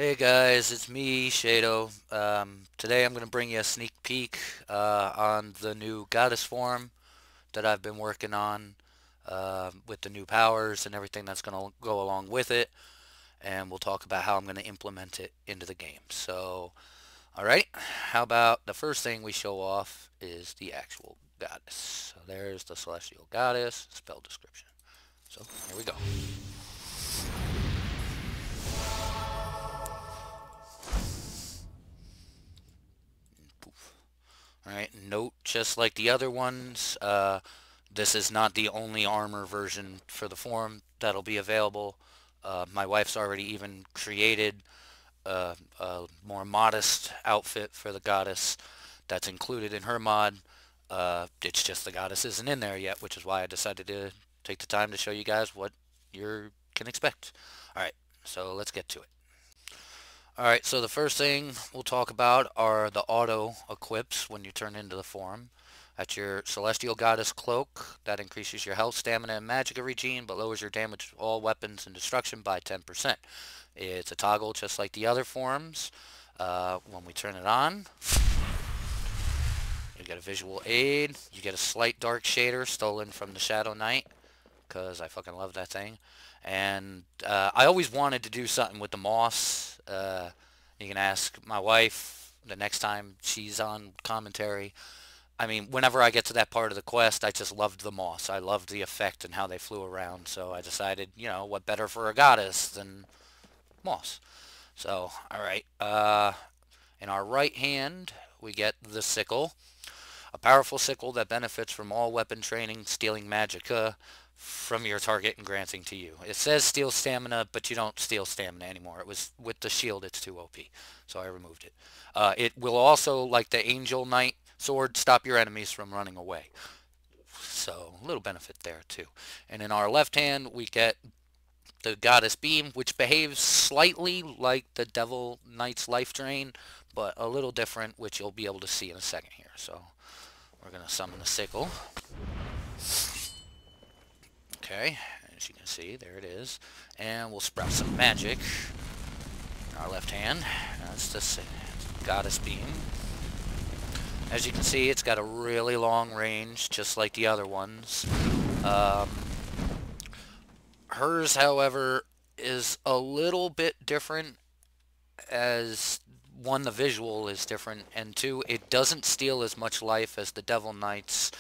Hey guys, it's me, Shaydo. Today I'm going to bring you a sneak peek on the new goddess form that I've been working on with the new powers and everything that's going to go along with it. And we'll talk about how I'm going to implement it into the game. So, alright, how about the first thing we show off is the actual goddess. So there's the celestial goddess, spell description. So, here we go. Alright, note, just like the other ones, this is not the only armor version for the form that'll be available. My wife's already even created a more modest outfit for the goddess that's included in her mod. It's just the goddess isn't in there yet, which is why I decided to take the time to show you guys what you can expect. Alright, so let's get to it. Alright, so the first thing we'll talk about are the auto equips when you turn into the form. That's your Celestial Goddess Cloak. That increases your health, stamina, and magicka regen, but lowers your damage to all weapons and destruction by 10%. It's a toggle just like the other forms. When we turn it on, you get a visual aid. You get a slight dark shader stolen from the Shadow Knight, because I fucking love that thing. And I always wanted to do something with the moss. You can ask my wife the next time she's on commentary. I mean, whenever I get to that part of the quest, I just loved the moss. I loved the effect and how they flew around. So I decided, what better for a goddess than moss. So, alright. In our right hand, we get the sickle. A powerful sickle that benefits from all weapon training, stealing magicka from your target and granting to you. It says steal stamina, but you don't steal stamina anymore. It was with the shield, it's too OP, so I removed it. It will also, like the Angel Knight sword, stop your enemies from running away. So, a little benefit there too. And in our left hand, we get the Goddess Beam, which behaves slightly like the Devil Knight's Life Drain, but a little different, which you'll be able to see in a second here. So, we're going to summon the sickle. Okay, as you can see, there it is. And we'll sprout some magic in our left hand. That's the Goddess Beam. As you can see, it's got a really long range, just like the other ones. Hers, however, is a little bit different, as one, the visual is different, and two, it doesn't steal as much life as the Devil Knights,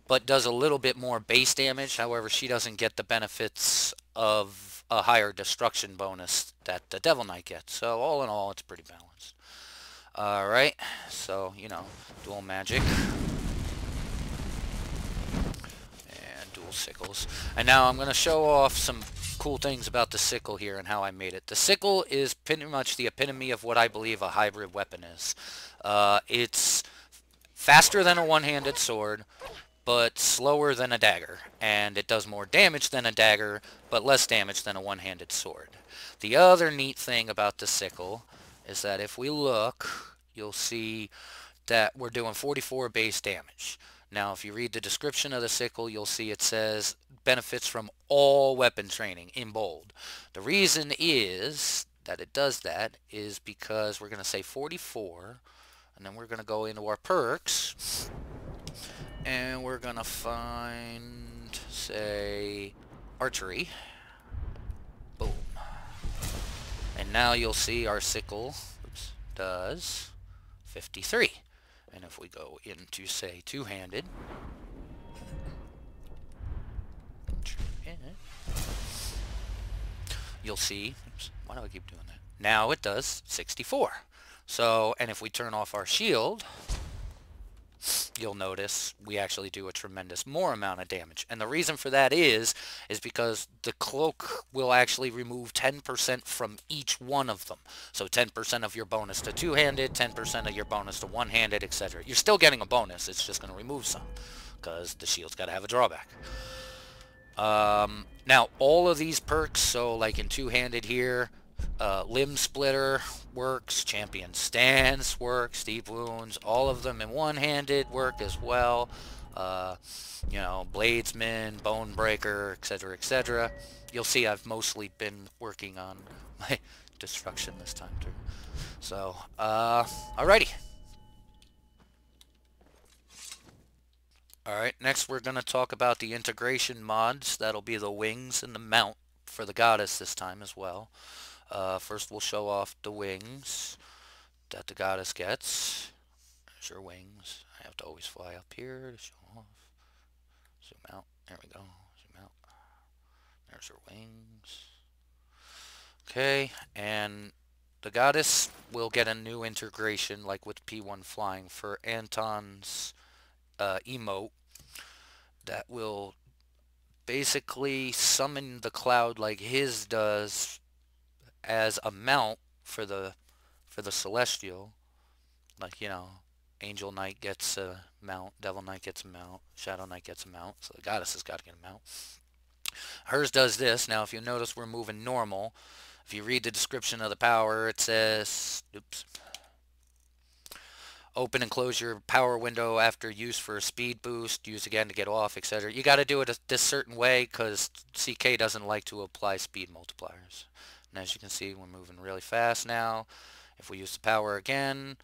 but does a little bit more base damage. However, she doesn't get the benefits of a higher destruction bonus that the Devil Knight gets. So all in all, it's pretty balanced. Alright, so, dual magic. And dual sickles. And now I'm going to show off some cool things about the sickle here and how I made it. The sickle is pretty much the epitome of what I believe a hybrid weapon is. It's faster than a one-handed sword, but slower than a dagger, and it does more damage than a dagger, but less damage than a one-handed sword. The other neat thing about the sickle is that if we look, you'll see that we're doing 44 base damage. Now, if you read the description of the sickle, you'll see it says benefits from all weapon training in bold. The reason is that it does that is because we're going to say 44, and then we're going to go into our perks, and we're going to find, say, archery. Boom. And now you'll see our sickle does 53. And if we go into, say, two-handed, you'll see, oops, why do I keep doing that? Now it does 64. So, and if we turn off our shield, you'll notice we actually do a tremendous more amount of damage. And the reason for that is because the cloak will actually remove 10% from each one of them. So 10% of your bonus to two-handed, 10% of your bonus to one-handed, etc. You're still getting a bonus, it's just going to remove some, because the shield's got to have a drawback. Now, all of these perks, so like in two-handed here, Limb Splitter works, Champion Stance works, Deep Wounds, all of them in one-handed work as well. uh, you know, Bladesman, Bonebreaker, etc., etc. You'll see I've mostly been working on my destruction this time too. So, alrighty. Alright, next we're going to talk about the integration mods. That'll be the wings and the mount for the goddess this time as well. First we'll show off the wings that the goddess gets. There's your wings. I have to always fly up here to show off. Zoom out. There we go. Zoom out. There's her wings. Okay, and the goddess will get a new integration like with P1 flying for Anton's emote that will basically summon the cloud like his does as a mount for the celestial. Like, you know, Angel Knight gets a mount, Devil Knight gets a mount, Shadow Knight gets a mount, so the goddess has got to get a mount. Hers does this. Now, if you notice, we're moving normal. If you read the description of the power, it says, oops, open and close your power window after use for a speed boost, use again to get off, etc. You got to do it this certain way because CK doesn't like to apply speed multipliers. And as you can see, we're moving really fast now. If we use the power again,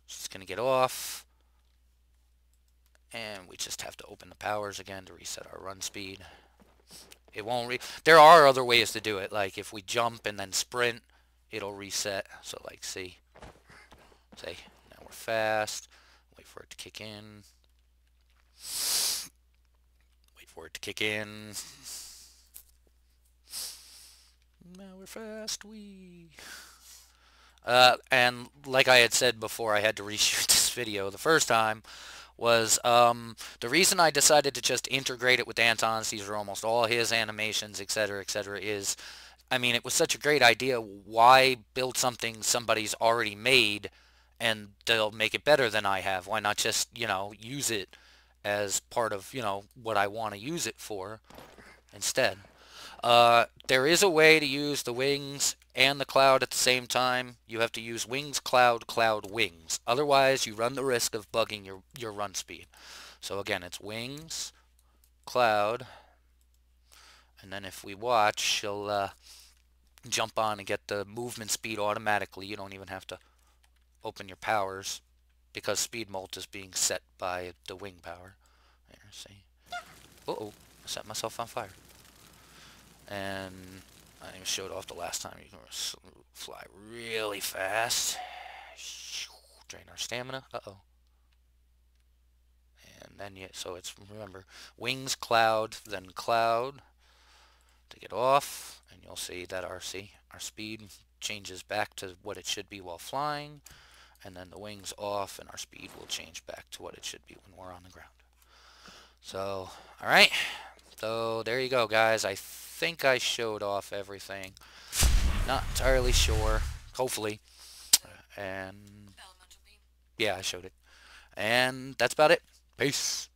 she's going to get off. And we just have to open the powers again to reset our run speed. It won't there are other ways to do it. Like if we jump and then sprint, it'll reset. So like see, now we're fast. Wait for it to kick in. Wait for it to kick in. Now we're fast. And like I had said before, I had to reshoot this video the first time. Was the reason I decided to just integrate it with Anton's, these are almost all his animations, etc., etc., is, I mean, it was such a great idea. Why build something somebody's already made and they'll make it better than I have? Why not just, you know, use it as part of, you know, what I want to use it for instead? There is a way to use the wings and the cloud at the same time. You have to use wings, cloud, cloud, wings. Otherwise, you run the risk of bugging your run speed. So again, it's wings, cloud, and then if we watch, she'll jump on and get the movement speed automatically. You don't even have to open your powers because speed mult is being set by the wing power. There, see? Uh-oh, I set myself on fire. And I even showed off the last time. You can fly really fast. Drain our stamina. Uh-oh. And then, yeah, so it's, remember, wings, cloud, then cloud to get off. And you'll see that our speed changes back to what it should be while flying. And then the wings off, and our speed will change back to what it should be when we're on the ground. So, alright. So, there you go, guys. I think I showed off everything. Not entirely sure. Hopefully. And yeah, I showed it. And that's about it. Peace.